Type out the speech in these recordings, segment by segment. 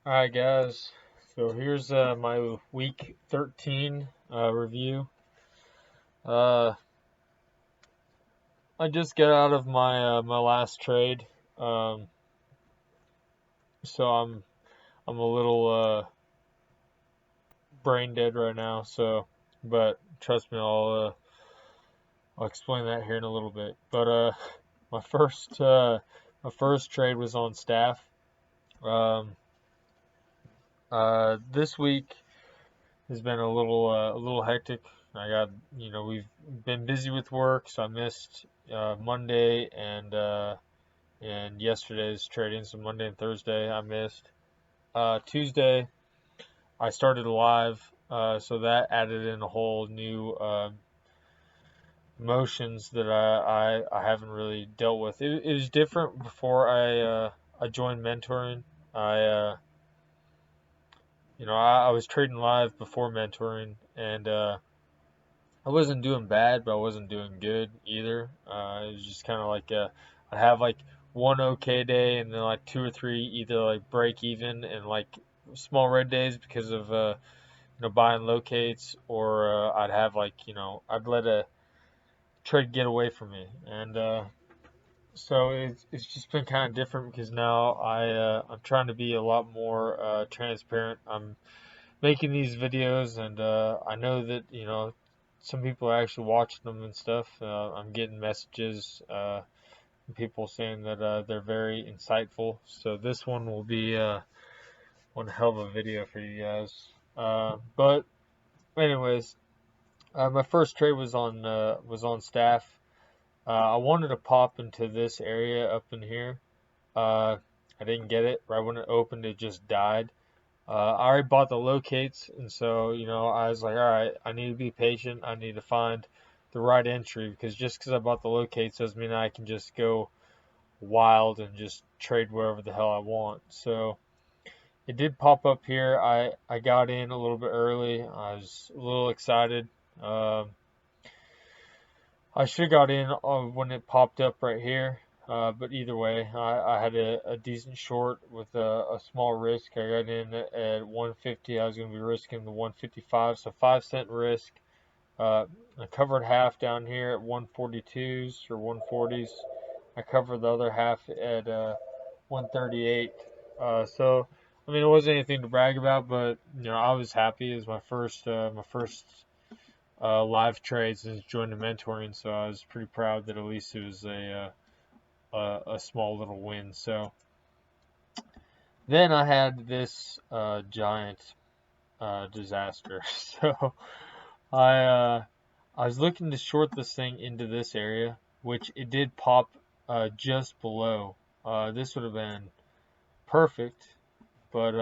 Alright guys, so here's my week 13 review. Uh, I just got out of my last trade, um, so I'm a little brain dead right now. But trust me, I'll explain that here in a little bit. But my first my first trade was on STAF. Um, this week has been a little hectic. I got, we've been busy with work, so I missed Monday and yesterday's trading. So Monday and Thursday I missed. Tuesday I started live, so that added in a whole new emotions that I haven't really dealt with. It was different before I joined mentoring. I I was trading live before mentoring, and I wasn't doing bad, but I wasn't doing good either. It was just kind of like I'd have like one okay day, and then like two or three either like break even and like small red days because of buying locates, or I'd have like I'd let a trade get away from me, and so it's just been kind of different because now I'm trying to be a lot more transparent. I'm making these videos, and I know that some people are actually watching them and stuff. I'm getting messages, from people saying that they're very insightful. So this one will be one hell of a video for you guys. But anyways, my first trade was on staff. I wanted to pop into this area up in here. Uh, I didn't get it. Right when it opened, it just died. I already bought the locates, and so I was like, all right, I need to be patient. I need to find the right entry because just because I bought the locates doesn't mean I can just go wild and just trade wherever the hell I want. So it did pop up here. I got in a little bit early. I was a little excited. Um, I should have got in when it popped up right here. But either way, I had a decent short with a small risk. I got in at 150. I was going to be risking the 155, so 5 cent risk. I covered half down here at 142s or 140s. I covered the other half at 138. So I mean, it wasn't anything to brag about, but I was happy. It was my first live trade since joining mentoring, so I was pretty proud that at least it was a small little win. So then I had this giant disaster. So I uh, I was looking to short this thing into this area, which it did pop just below. This would have been perfect, but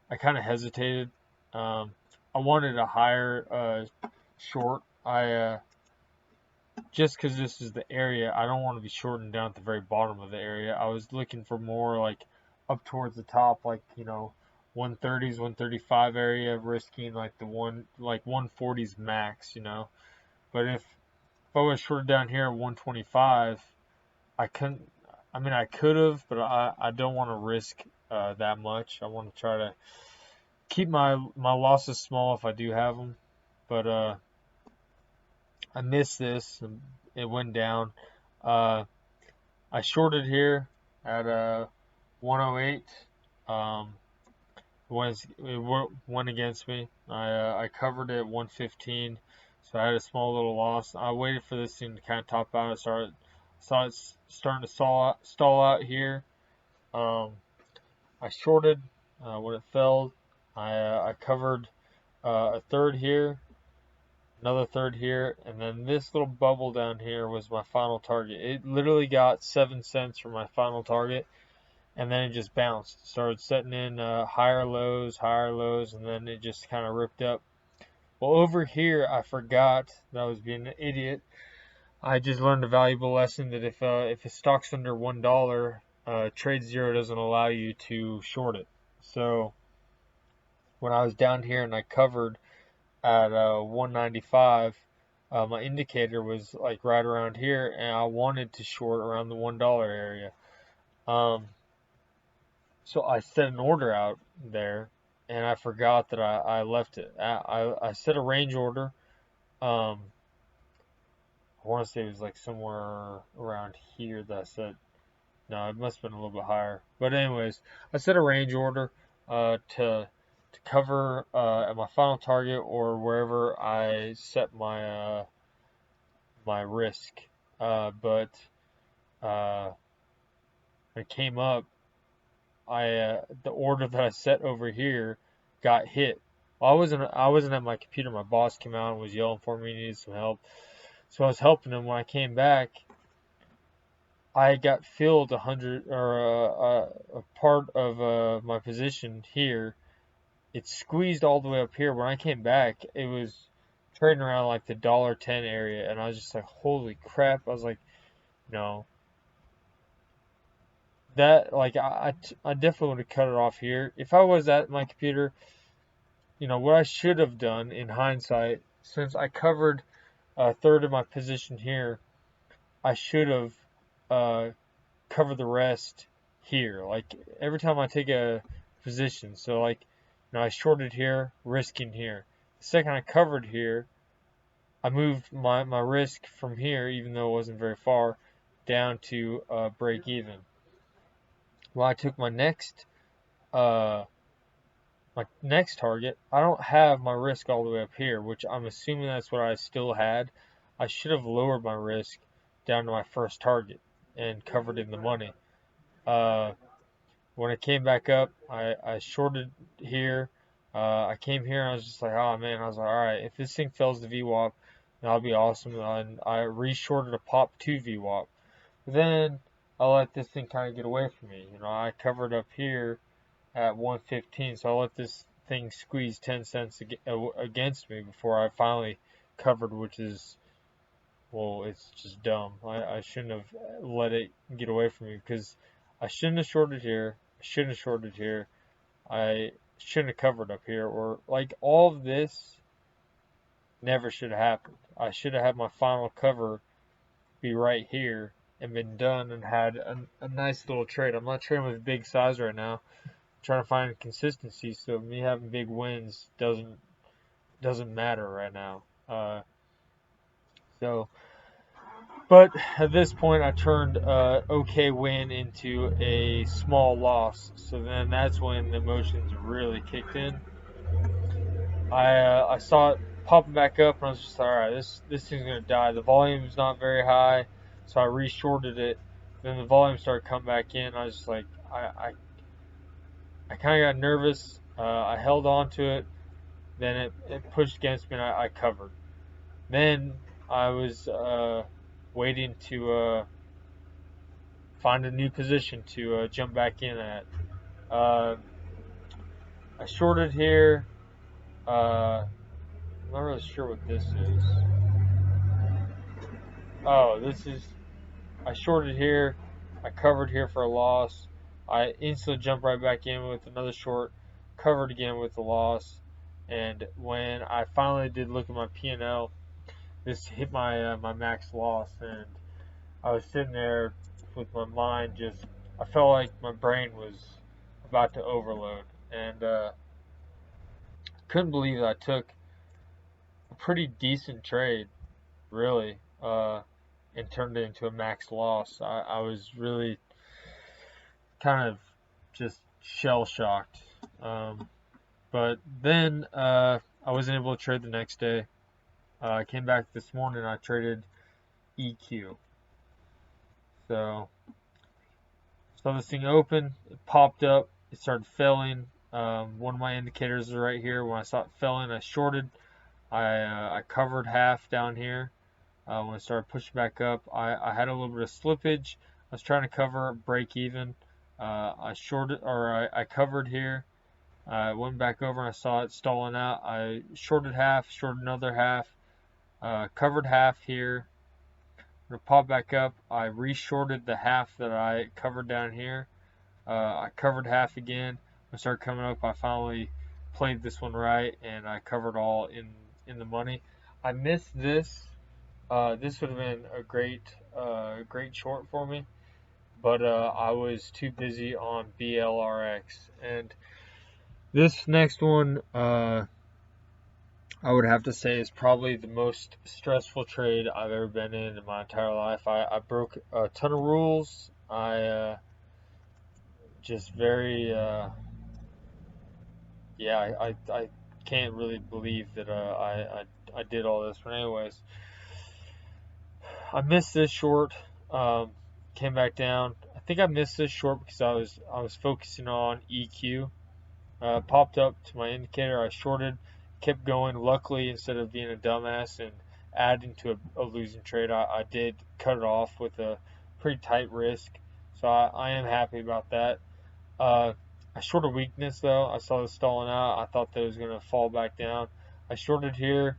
I kind of hesitated. Um, I wanted a higher short. I just because this is the area, I don't want to be shorting down at the very bottom of the area. I was looking for more like up towards the top, like 130s, 135 area, risking like the 140s max. But if I was short down here at 125, I couldn't. I mean, I could have, but I don't want to risk that much. I want to try to keep my losses small if I do have them. But I missed this. And it went down. Uh, I shorted here at 108. Um, it went against me. I covered it at 115, so I had a small little loss. I waited for this thing to kind of top out. Saw it starting to stall out here. Um, I shorted when it fell. I covered a third here, another third here, and then this little bubble down here was my final target. It literally got 7 cents for my final target, and then it just bounced. Started setting in higher lows, and then it just kind of ripped up. Well, over here, I forgot that I was being an idiot. I just learned a valuable lesson that if a stock's under $1, Trade Zero doesn't allow you to short it. So when I was down here and I covered at 195, my indicator was like right around here, and I wanted to short around the $1 area. Um, So I set an order out there, and I forgot that I left it. I set a range order. Um, I want to say it was like somewhere around here that I said. No, it must have been a little bit higher. But anyways, I set a range order to cover at my final target or wherever I set my risk. But when it came up, I the order that I set over here got hit. I wasn't at my computer. My boss came out and was yelling for me, needed some help. So I was helping him. When I came back, I got filled 100 or a part of my position here. It squeezed all the way up here. When I came back, it was trading around like the $1.10 area, and I was just like, "Holy crap!" I was like, "No, that like I definitely would have cut it off here if I was at my computer." What I should have done in hindsight, since I covered a third of my position here, I should have uh, covered the rest here. Like every time I take a position, so like I shorted here, risking here. The second I covered here, I moved my risk from here, even though it wasn't very far, down to break even. Well, I took uh, my next target, I don't have my risk all the way up here, which I'm assuming that's what I still had. I should have lowered my risk down to my first target and covered in the money. Uh, when it came back up, I shorted here. I came here and I was just like, oh man, I was like, all right, if this thing fails the VWAP, that'll be awesome. And I re-shorted a pop 2 VWAP. Then I let this thing kind of get away from me. I covered up here at 115. So I let this thing squeeze 10 cents against me before I finally covered, which is, well, it's just dumb. I shouldn't have let it get away from me because I shouldn't have shorted here. I shouldn't have shorted here. I shouldn't have covered up here. Or, like, all of this never should have happened. I should have had my final cover be right here and been done and had a nice little trade. I'm not trading with big size right now. Trying to find consistency, so me having big wins doesn't matter right now. So, but at this point, I turned okay win into a small loss. So then that's when the emotions really kicked in. I saw it popping back up, and I was just all right. This thing's gonna die. The volume's not very high, so I re-shorted it. Then the volume started coming back in. I was just like, I kind of got nervous. I held on to it. Then it pushed against me and I covered. Then I was waiting to find a new position to jump back in at. Uh, I shorted here. I'm not really sure what this is. Oh, this is. I shorted here. I covered here for a loss. I instantly jumped right back in with another short. Covered again with a loss. And when I finally did look at my P&L, this hit my max loss, and I was sitting there with my mind just. I felt like my brain was about to overload, and couldn't believe that I took a pretty decent trade, really, and turned it into a max loss. I was really kind of just shell shocked, but then I wasn't able to trade the next day. I came back this morning. I traded EQ. So saw this thing open, it popped up, it started filling. One of my indicators is right here. When I saw it filling, I shorted. I covered half down here. When it started pushing back up, I had a little bit of slippage. I was trying to cover, break even. I shorted, or I covered here. I went back over and I saw it stalling out. I shorted half, shorted another half, covered half here. When it popped back up, I re-shorted the half that I covered down here. I covered half again. When it started coming up, I finally played this one right, and I covered all in the money. I missed this. This would have been a great short for me, but I was too busy on BLRX. And this next one, I would have to say is probably the most stressful trade I've ever been in my entire life. I broke a ton of rules. I just very, yeah, I can't really believe that I did all this. But anyways, I missed this short. Um, Came back down. I think I missed this short because I was focusing on EQ. Popped up to my indicator. I shorted, kept going. Luckily, instead of being a dumbass and adding to a losing trade, I did cut it off with a pretty tight risk. So I am happy about that. I shorted weakness though. I saw it stalling out. I thought that it was going to fall back down. I shorted here.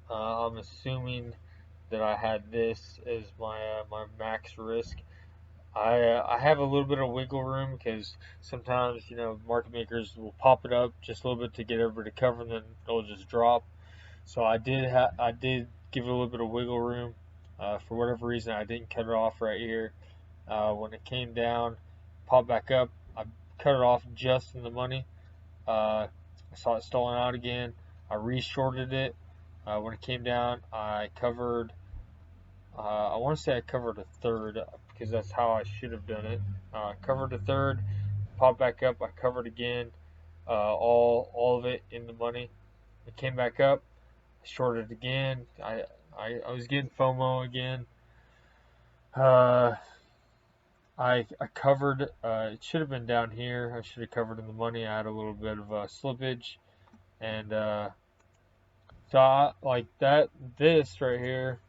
I'm assuming that I had this as my max risk. I have a little bit of wiggle room because sometimes market makers will pop it up just a little bit to get everybody to cover, and then it'll just drop. So I did give it a little bit of wiggle room. For whatever reason, I didn't cut it off right here. When it came down, popped back up, I cut it off just in the money. I saw it stalling out again. I re-shorted it. When it came down, I covered. I want to say I covered a third because that's how I should have done it. Covered a third, popped back up. I covered again. All of it in the money. It came back up. Shorted again. I was getting FOMO again. I covered. It should have been down here. I should have covered in the money. I had a little bit of slippage, and so like that. This right here.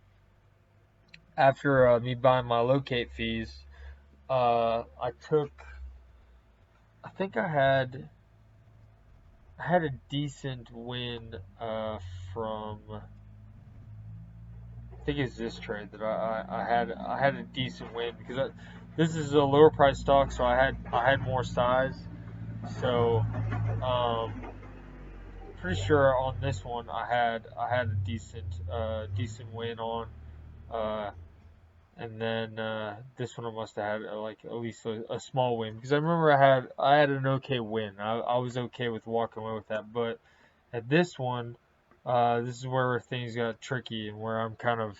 After me buying my locate fees, I took. I think I had a decent win from. I think it's this trade that I had a decent win because this is a lower price stock, so I had more size. So pretty sure on this one I had a decent win on. Uh, and then this one I must have had like at least a small win because I remember I had an okay win. I was okay with walking away with that, but at this one, this is where things got tricky and where I'm kind of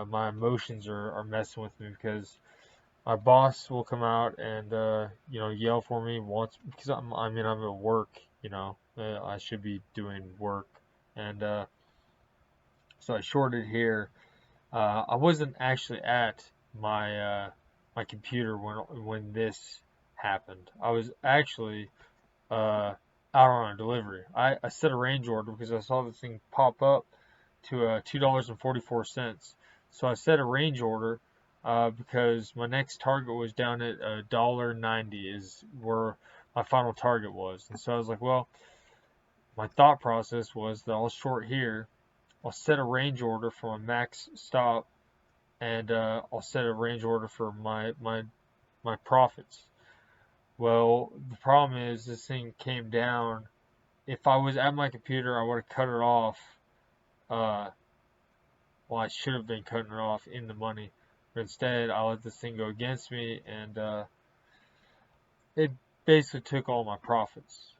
my emotions are messing with me because my boss will come out and yell for me once because I'm at work. I should be doing work, and so I shorted here. I wasn't actually at my computer when this happened. I was actually out on a delivery. I set a range order because I saw this thing pop up to $2.44. So I set a range order because my next target was down at $1.90 is where my final target was. And so I was like, well, my thought process was that I'll short here. I'll set a range order for my max stop, and I'll set a range order for my profits. Well, the problem is this thing came down. If I was at my computer, I would have cut it off. Well, I should have been cutting it off in the money, but instead I let this thing go against me, and it basically took all my profits.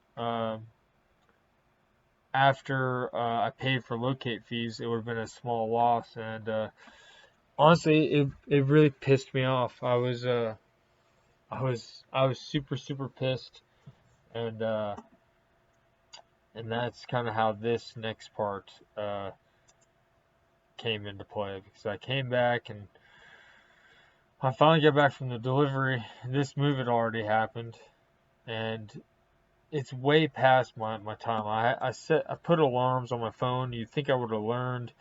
After I paid for locate fees, it would have been a small loss, and honestly, it really pissed me off. I was super pissed, and that's kind of how this next part came into play because I came back and I finally got back from the delivery. This move had already happened, and it's way past my time. I put alarms on my phone. You'd think I would have learned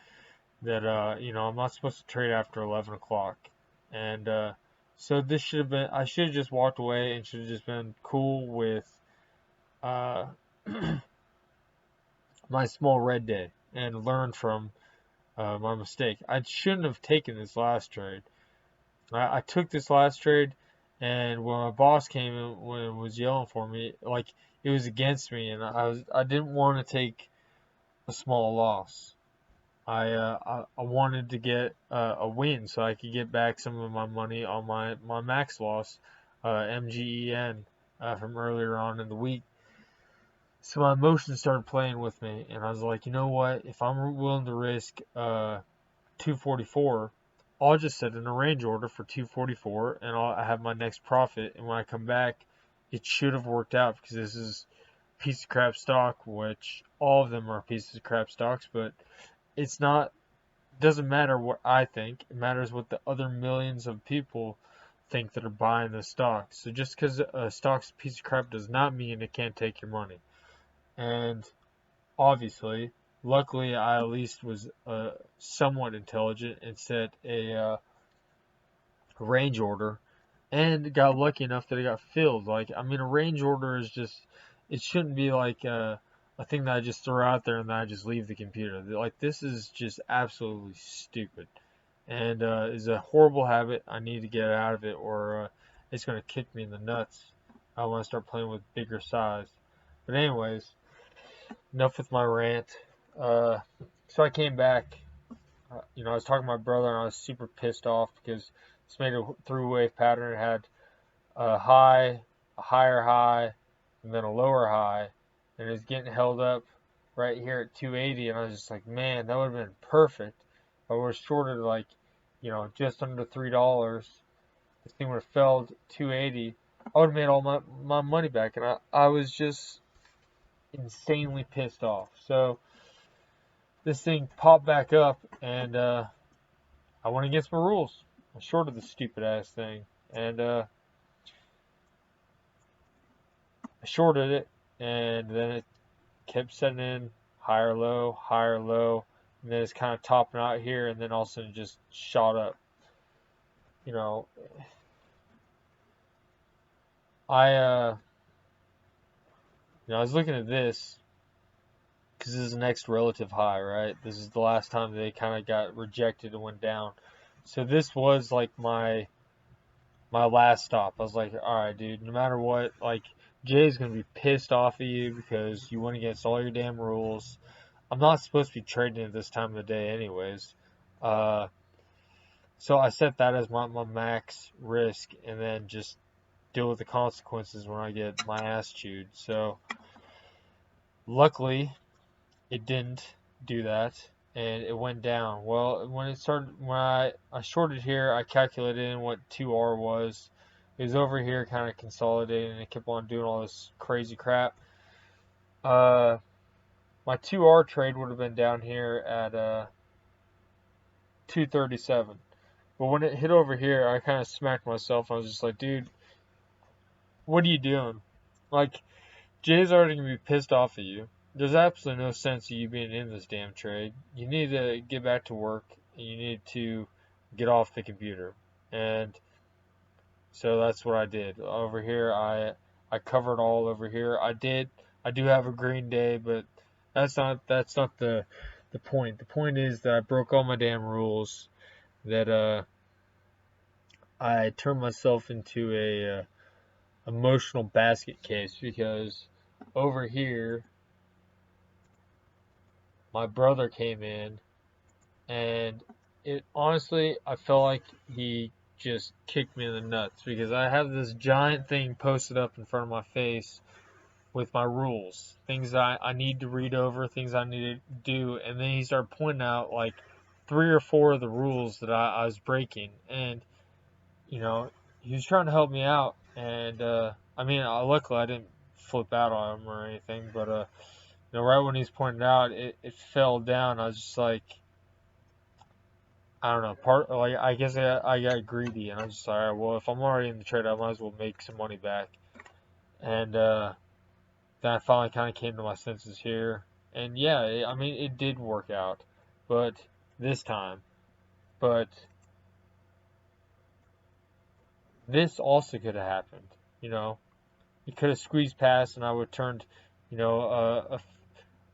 that I'm not supposed to trade after 11 o'clock, and so this should have been. I should have just walked away and should have just been cool with my small red day and learned from my mistake. I shouldn't have taken this last trade. I took this last trade, and when my boss came in, when it was yelling for me, like it was against me, and I didn't want to take a small loss. I wanted to get a win so I could get back some of my money on my max loss, MGEN, from earlier on in the week. So my emotions started playing with me, and I was like, you know what? If I'm willing to risk 244, I'll just set an arrange order for 244, and I have my next profit. And when I come back, it should have worked out because this is a piece of crap stock, which all of them are pieces of crap stocks, but it's not. Doesn't matter what I think. It matters what the other millions of people think that are buying the stock. So just because a stock's a piece of crap does not mean it can't take your money. And obviously, luckily, I at least was somewhat intelligent and set a range order, and got lucky enough that it got filled. Like, I mean, a range order is just, it shouldn't be like a thing that I just throw out there and then I just leave the computer. Like, this is just absolutely stupid, and is a horrible habit. I need to get out of it, or it's gonna kick me in the nuts. I want to start playing with bigger size. But anyways, enough with my rant. So I came back. I was talking to my brother, and I was super pissed off because this made a through wave pattern. It had a high, a higher high, and then a lower high, and it was getting held up right here at 280. And I was just like, man, that would have been perfect. If I was shorted like, just under $3. This thing would have fell to 280. I would have made all my money back, and I was just insanely pissed off. So this thing popped back up, and I went against my rules. I shorted the stupid ass thing, and I shorted it, and then it kept setting in higher low, and then it's kind of topping out here, and then all of a sudden just shot up. You know, I was looking at this because this is the next relative high, right? This is the last time they kind of got rejected and went down. So this was like my last stop. I was like, all right, dude, no matter what, like, Jay's gonna be pissed off at you because you went against all your damn rules. I'm not supposed to be trading at this time of the day, anyways. So I set that as my max risk, and then just deal with the consequences when I get my ass chewed. So luckily, it didn't do that, and it went down. Well, when I shorted here, I calculated in what 2R was. It was over here kind of consolidating, and it kept on doing all this crazy crap. My 2R trade would have been down here at 237. But when it hit over here, I kind of smacked myself. I was just like, dude, what are you doing? Like, Jay's already going to be pissed off at you. There's absolutely no sense of you being in this damn trade. You need to get back to work, and you need to get off the computer. And so that's what I did. Over here, I covered all over here. I do have a green day, but that's not the point. The point is that I broke all my damn rules, that I turned myself into a emotional basket case, because over here my brother came in, and it honestly, I felt like he just kicked me in the nuts, because I have this giant thing posted up in front of my face with my rules, things I need to read over, things I need to do, and then he started pointing out like 3 or 4 of the rules that I was breaking, and he was trying to help me out, and I mean, luckily I didn't flip out on him or anything, but right when he's pointing out, it fell down. I was just like, I don't know, I guess I got greedy, and I was just like, all right, well, if I'm already in the trade, I might as well make some money back. And then I finally kind of came to my senses here, and yeah, I mean, it did work out, but this time, but this also could have happened, It could have squeezed past, and I would have turned,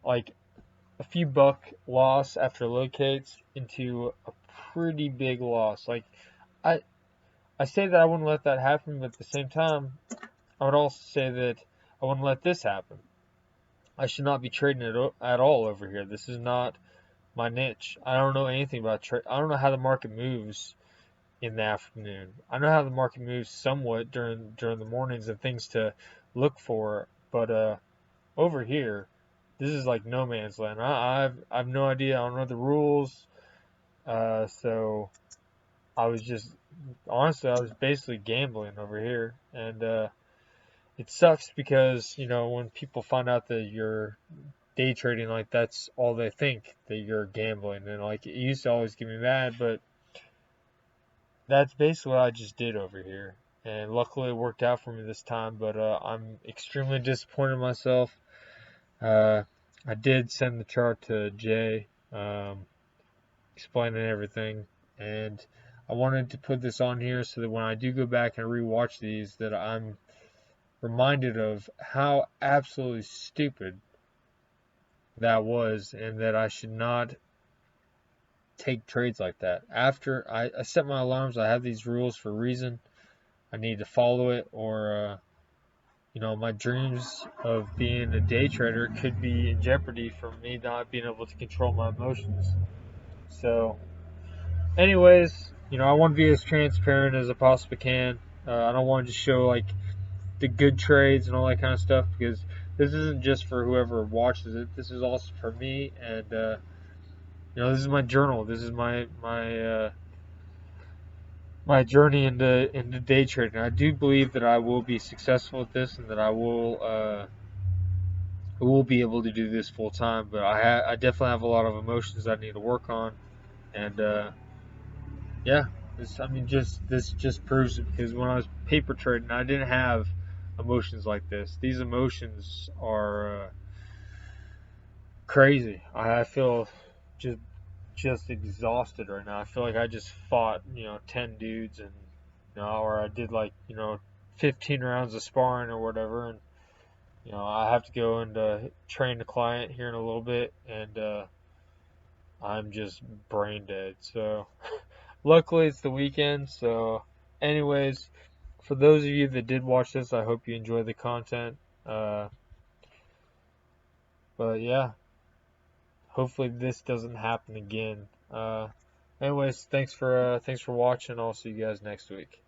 like a few buck loss after locates into a pretty big loss. Like, I I say that I wouldn't let that happen, but at the same time, I would also say that I wouldn't let this happen. I should not be trading it at all over here. This is not my niche. I don't know anything about trade. I don't know how the market moves in the afternoon. I know how the market moves somewhat during the mornings and things to look for, but over here, this is like no man's land. I've no idea. I don't know the rules. So I was just honestly, I was basically gambling over here, and it sucks because when people find out that you're day trading, like that's all they think, that you're gambling, and like it used to always get me mad, but that's basically what I just did over here. And luckily it worked out for me this time, but I'm extremely disappointed in myself. Uh, I did send the chart to Jay, explaining everything, and I wanted to put this on here so that when I do go back and rewatch these, that I'm reminded of how absolutely stupid that was, and that I should not take trades like that. After I set my alarms, I have these rules for a reason. I need to follow it, or my dreams of being a day trader could be in jeopardy from me not being able to control my emotions. So, anyways, I want to be as transparent as I possibly can. I don't want to just show like the good trades and all that kind of stuff, because this isn't just for whoever watches it. This is also for me, and this is my journal. This is my journey into day trading. I do believe that I will be successful at this, and that I will be able to do this full time. But I definitely have a lot of emotions I need to work on, and yeah, this just proves it, because when I was paper trading, I didn't have emotions like this. These emotions are crazy. I feel just just exhausted right now. I feel like I just fought 10 dudes, and or I did like 15 rounds of sparring or whatever, and I have to go and train the client here in a little bit, and I'm just brain dead. So luckily it's the weekend. So anyways, for those of you that did watch this, I hope you enjoy the content. Uh, but yeah, hopefully this doesn't happen again. Anyways, thanks for watching. I'll see you guys next week.